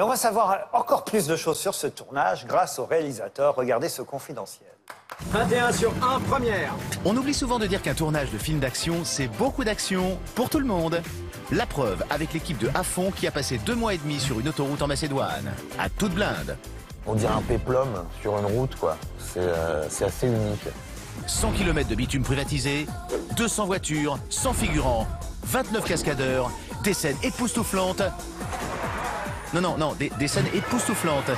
Mais on va savoir encore plus de choses sur ce tournage grâce au réalisateur. Regardez ce confidentiel. 21 sur 1, première. On oublie souvent de dire qu'un tournage de film d'action, c'est beaucoup d'action pour tout le monde. La preuve avec l'équipe de À Fond qui a passé 2 mois et demi sur une autoroute en Macédoine, à toute blinde. On dirait un péplum sur une route, quoi. C'est assez unique. 100 km de bitume privatisé, 200 voitures, 100 figurants, 29 cascadeurs, des scènes époustouflantes. Non, des scènes époustouflantes.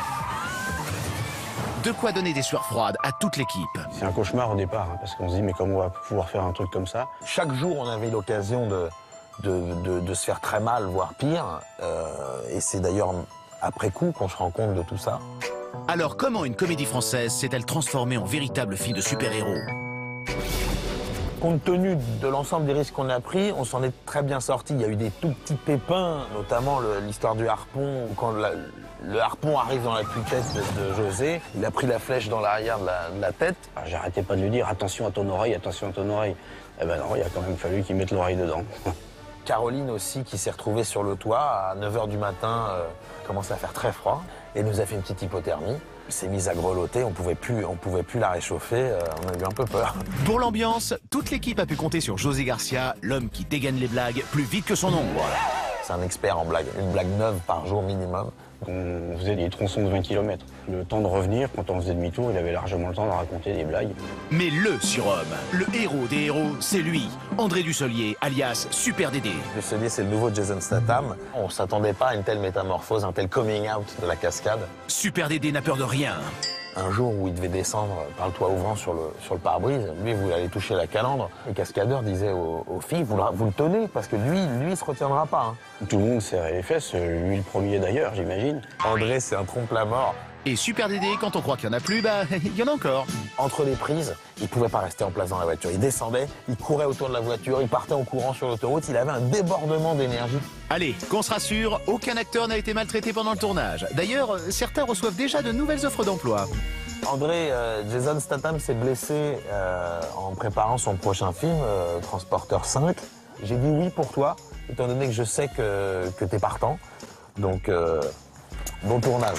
De quoi donner des sueurs froides à toute l'équipe. C'est un cauchemar au départ, hein, parce qu'on se dit mais comment on va pouvoir faire un truc comme ça? Chaque jour, on avait l'occasion de se faire très mal, voire pire. Et c'est d'ailleurs après coup qu'on se rend compte de tout ça. Alors comment une comédie française s'est-elle transformée en véritable film de super-héros? Compte tenu de l'ensemble des risques qu'on a pris, on s'en est très bien sorti. Il y a eu des tout petits pépins, notamment l'histoire du harpon. Quand le harpon arrive dans la cuissette de José, il a pris la flèche dans l'arrière de la tête. Alors, j'arrêtais pas de lui dire attention à ton oreille, attention à ton oreille. Eh ben non, il a quand même fallu qu'il mette l'oreille dedans. Caroline aussi, qui s'est retrouvée sur le toit à 9 h du matin, commençait à faire très froid et nous a fait une petite hypothermie. Elle s'est mise à grelotter, on pouvait plus la réchauffer, on a eu un peu peur. Pour l'ambiance, toute l'équipe a pu compter sur José Garcia, l'homme qui dégaine les blagues plus vite que son ombre. C'est un expert en blagues, une blague neuve par jour minimum. On faisait des tronçons de 20 km. Le temps de revenir, quand on faisait demi-tour, il avait largement le temps de raconter des blagues. Mais le surhomme, le héros des héros, c'est lui, André Dussolier, alias Super Dédé. Dussolier, c'est le nouveau Jason Statham. On s'attendait pas à une telle métamorphose, un tel coming out de la cascade. Super Dédé n'a peur de rien. Un jour où il devait descendre par le toit ouvrant sur le pare-brise, lui, il voulait aller toucher la calandre. Les cascadeurs disaient aux filles, vous le tenez, parce que lui, il se retiendra pas. Hein. Tout le monde serrait les fesses, lui le premier d'ailleurs, j'imagine. André, c'est un trompe-la-mort. Et Super Dédé, quand on croit qu'il n'y en a plus, bah, il y en a encore. Entre les prises, il pouvait pas rester en place dans la voiture. Il descendait, il courait autour de la voiture, il partait en courant sur l'autoroute, il avait un débordement d'énergie. Allez, qu'on se rassure, aucun acteur n'a été maltraité pendant le tournage. D'ailleurs, certains reçoivent déjà de nouvelles offres d'emploi. André, Jason Statham s'est blessé en préparant son prochain film, Transporteur 5. J'ai dit oui pour toi, étant donné que je sais que t'es partant. Donc, bon tournage.